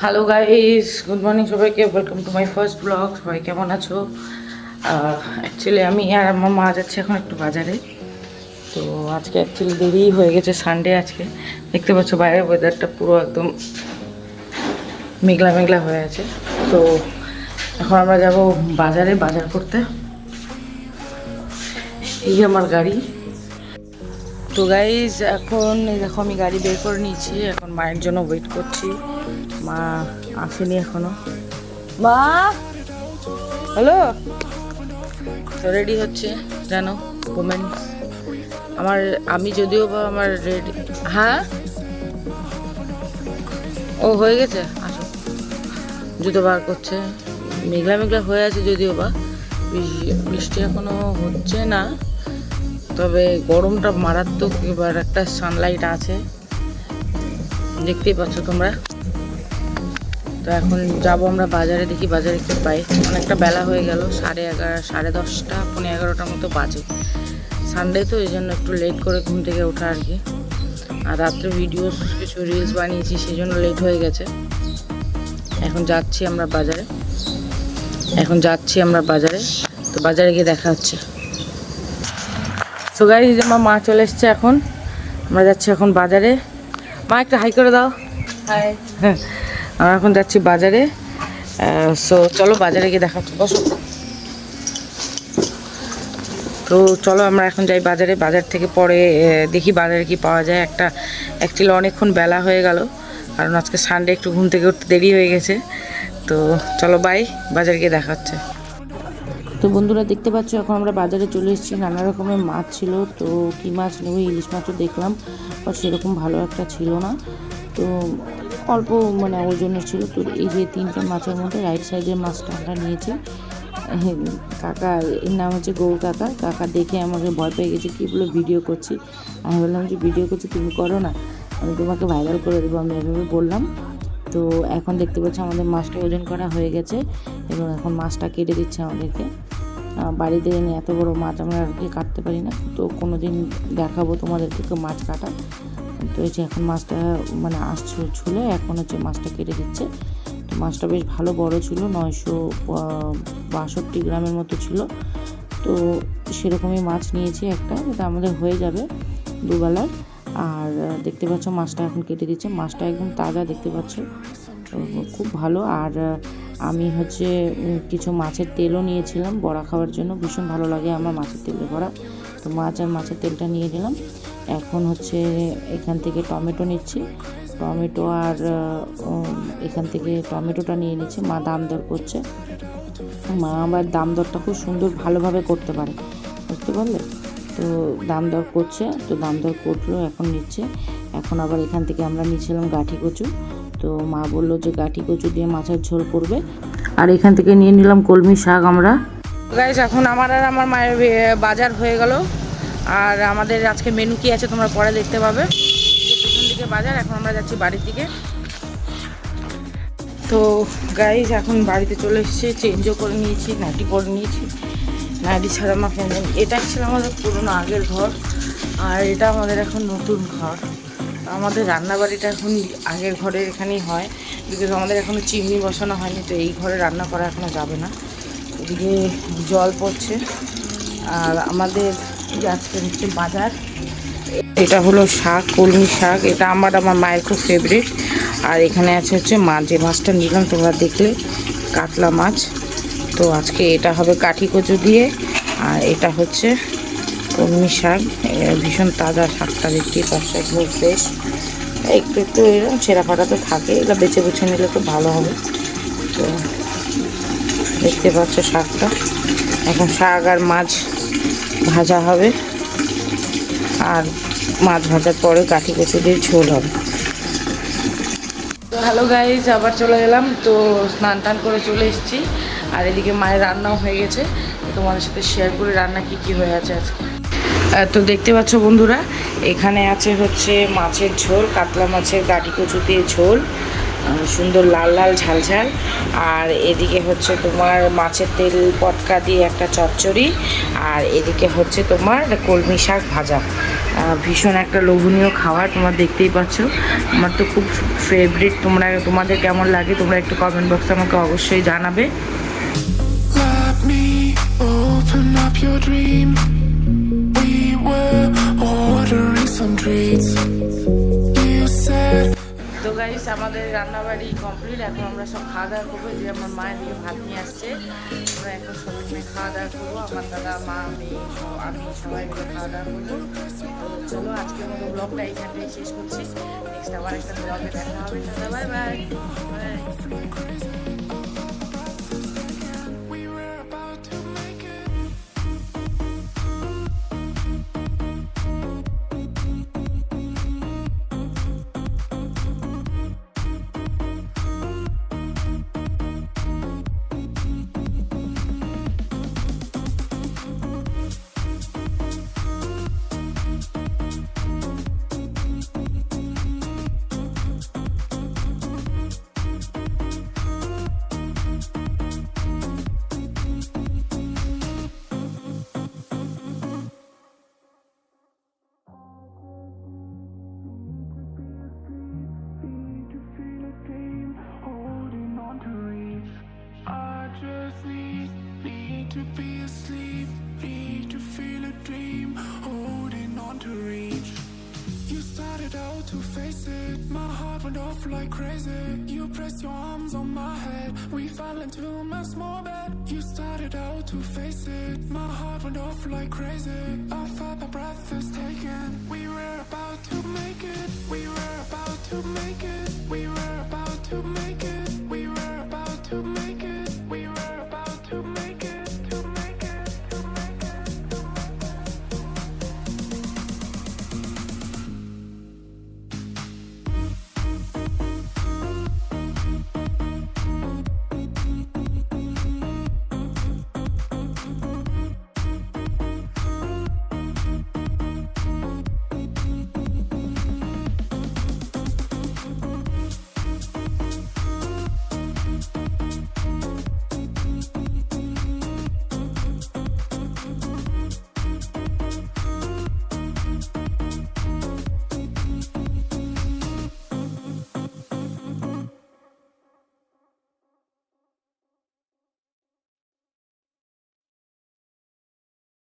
Hello guys, good morning সবাইকে। Welcome to my first blog. সবাই কেমন আছো? অ্যাকচুয়ালি আমি আর আমার মা যাচ্ছে এখন একটু বাজারে। তো আজকে অ্যাকচুয়ালি দেরি হয়ে গেছে, সানডে আজকে। দেখতে পাচ্ছ বাইরের ওয়েদারটা পুরো একদম মেঘলা মেঘলা হয়ে আছে। তো এখন আমরা যাব বাজারে বাজার করতে। এই আমার গাড়ি। তো গাইজ এখন এই দেখো আমি গাড়ি বের করে নিয়েছি, এখন মায়ের জন্য ওয়েট করছি। মা আসেনি এখনো। মা হ্যালো। তো রেডি হচ্ছে জানো ওমেন্স। আমি যদিও বা আমার রেডি। হ্যাঁ ও হয়ে গেছে, আসো। জুতো বার করছে, মেঘলা মেঘলা হয়ে আছে যদিও বা, বৃষ্টি এখনো হচ্ছে না, তবে গরমটা মারাত্মক। এবার একটা সানলাইট আছে, দেখতেই পাচ্ছ তোমরা। তো এখন যাবো আমরা বাজারে, দেখি বাজারে একটু পাই। অনেকটা বেলা হয়ে গেল, 11:30 10:30 11:15 মতো বাজে। সানডে তো এই জন্য একটু লেট করে ঘুম থেকে ওঠা আর কি। আর রাত্রে ভিডিওস কিছু রিলস বানিয়েছি, সেই জন্য লেট হয়ে গেছে। এখন যাচ্ছি আমরা বাজারে, তো বাজারে গিয়ে দেখা হচ্ছে। সো গাইস, আমার মা চলে এসছে, এখন আমরা যাচ্ছি এখন বাজারে। মা একটা হাই করে দাও। হাই। হ্যাঁ, আমরা এখন যাচ্ছি বাজারে। সো চলো বাজারে গিয়ে দেখা হচ্ছে, বসো। তো চলো আমরা এখন যাই বাজারে। বাজার থেকে পরে দেখি বাজারে কি পাওয়া যায়। অ্যাকচুয়ালি অনেকক্ষণ বেলা হয়ে গেল, কারণ আজকে সানডে, একটু ঘুম থেকে উঠতে দেরি হয়ে গেছে। তো চলো বাই, বাজারে গিয়ে দেখা হচ্ছে। তো বন্ধুরা দেখতে পাচ্ছ, এখন আমরা বাজারে চলে এসেছি। নানা রকমের মাছ ছিল, তো কী মাছ নেব, ইলিশ মাছও দেখলাম, বাট সেরকম ভালো একটা ছিল না। তো অল্প মানে ওজনের ছিল। তো এই যে 3টে মাছের মধ্যে রাইট সাইডের মাছটা আমরা নিয়েছি। কাকা, এর নাম হচ্ছে গৌর কাকা। কাকা দেখে আমাকে ভয় পেয়ে গেছে, কী বলে ভিডিও করছি। আমি বললাম যে ভিডিও করছি, তুমি করো না, আমি তোমাকে ভাইরাল করে দেবো, আমি এভাবে বললাম। তো এখন দেখতে পাচ্ছি আমাদের মাছটা ওজন করা হয়ে গেছে, এবং এখন মাছটা কেটে দিচ্ছে আমাদেরকে। বাড়িতে এনে এত বড় মাছ আমরা আর কি কাটতে পারি না, তো কোনো দিন দেখাবো তোমাদেরকে মাছ কাটা। তো এই যে এখন মাছটা মানে ছিল, এখন হচ্ছে মাছটা কেটে দিচ্ছে। তো মাছটা বেশ ভালো বড় ছিল, 962 গ্রামের মতো ছিল। তো সেরকমই মাছ নিয়েছি একটা, এটা আমাদের হয়ে যাবে দুবেলার। আর দেখতে পাচ্ছ মাছটা এখন কেটে দিচ্ছে, মাছটা একদম তাজা, দেখতে পাচ্ছ, খুব ভালো। আর আমি হচ্ছে কিছু মাছের তেলও নিয়েছিলাম বড়া খাওয়ার জন্য, ভীষণ ভালো লাগে আমার মাছের তেলে বড়া। তো মাছ আর মাছের তেলটা নিয়ে নিলাম। এখন হচ্ছে এখান থেকে টমেটো নিচ্ছি, টমেটো আর এখান থেকে টমেটোটা নিয়ে নিচ্ছি। মা দাম দর করছে, মা আবার দাম দরটা খুব সুন্দর ভালোভাবে করতে পারে, বুঝতে পারলে। তো দাম দর করছে, তো দাম দর করলো, এখন নিচ্ছে। এখন আবার এখান থেকে আমরা নিয়েছিলাম গাঠি কচু। তো মা বললো যে গাঠি কচু দিয়ে মাছের ঝোল করবে। আর এখান থেকে নিয়ে নিলাম কলমি শাক আমরা। গাইস, এখন আমার আর আমার মায়ের বাজার হয়ে গেল। আর আমাদের আজকে মেনু কি আছে তোমরা পরে দেখতে পাবে। পিছন দিকে বাজার, এখন আমরা যাচ্ছি বাড়ির দিকে। তো গাইস, এখন বাড়িতে চলে এসেছি, চেঞ্জও করে নিয়েছি, নাইটি পরে নিয়েছি। নাইটি ছাড়া আমাকে, এটা ছিল আমাদের পুরোনো আগের ঘর, আর এটা আমাদের এখন নতুন ঘর। আমাদের রান্নাবাড়িটা এখন আগের ঘরে এখানেই হয়, বিকজ আমাদের এখনও চিমনি বসানো হয়নি, তো এই ঘরে রান্না করা এখনও যাবে না। এদিকে জল পড়ছে। আর আমাদের আজকে হচ্ছে বাজার, এটা হলো শাক, কলমি শাক, এটা আমার মায়ের খুব ফেভারিট। আর এখানে আছে হচ্ছে মাছ, যে মাছটা নিলাম তোমরা দেখলে, কাতলা মাছ। তো আজকে এটা হবে কাঠি কচু দিয়ে, আর এটা হচ্ছে কলমি শাক, ভীষণ তাজা শাকটা, দেখতেই পাচ্ছ, একদম ফ্রেশ। একটু একটু এরকম ছেঁড়া ফাটা তো থাকে, এটা বেছে বেছে নিলে খুব ভালো হবে। তো দেখতে পাচ্ছ শাকটা, এখন শাক আর মাছ ভাজা হবে, আর মাছ ভাজার পরে কাঠি কচু দিয়ে ঝোল হবে। তো হ্যালো গাইজ, আবার চলে গেলাম। তো স্নান টান করে চলে এসেছি, আর এদিকে মায়ের রান্নাও হয়ে গেছে। তোমাদের সাথে শেয়ার করে রান্না কি হয়ে আছে আজকে। তো দেখতে পাচ্ছ বন্ধুরা, এখানে আছে হচ্ছে মাছের ঝোল, কাতলা মাছের গাঠি কচু দিয়ে ঝোল। সুন্দর লাল লাল ঝাল ঝাল। আর এদিকে হচ্ছে তোমার মাছের তেল পটকা দিয়ে একটা চচ্চড়ি, আর এদিকে হচ্ছে তোমার কলমি শাক ভাজা। ভীষণ একটা লোভনীয় খাবার, তোমরা দেখতেই পাচ্ছ। আমার তো খুব ফেভারিট। তোমাদের কেমন লাগে তোমরা একটু কমেন্ট বক্সে আমাকে অবশ্যই জানাবে। Let me open up your dream. We were ordering some treats. You said তো গাইস আমাদের রান্নাবাড়ি কমপ্লিট। এখন আমরা সব খাওয়া দাওয়া করবো। যে আমার মায়ের দিকে ভাত নিয়ে আসছে, আমরা এখন সবাই মিলে খাওয়া দাওয়া করবো। আমার দাদা, মা, আমি সবাই মিলে খাওয়া দাওয়া করবো। তো চলো আজকের মতো ব্লগটা এইখানটাই শেষ করছি। নেক্সট আবার একটা ব্লগে দেখা হবে। Bye bye. we were about to make it. Holding on to reach. I just need to be asleep. Need to feel a dream. Holding on to reach. You started out to face it. My heart went off like crazy. You pressed your arms on my head. We fell into my small bed. You started out to face it. My heart went off like crazy. I felt my breath is taken. We were about to make it. We were about to make it. We were about to make it.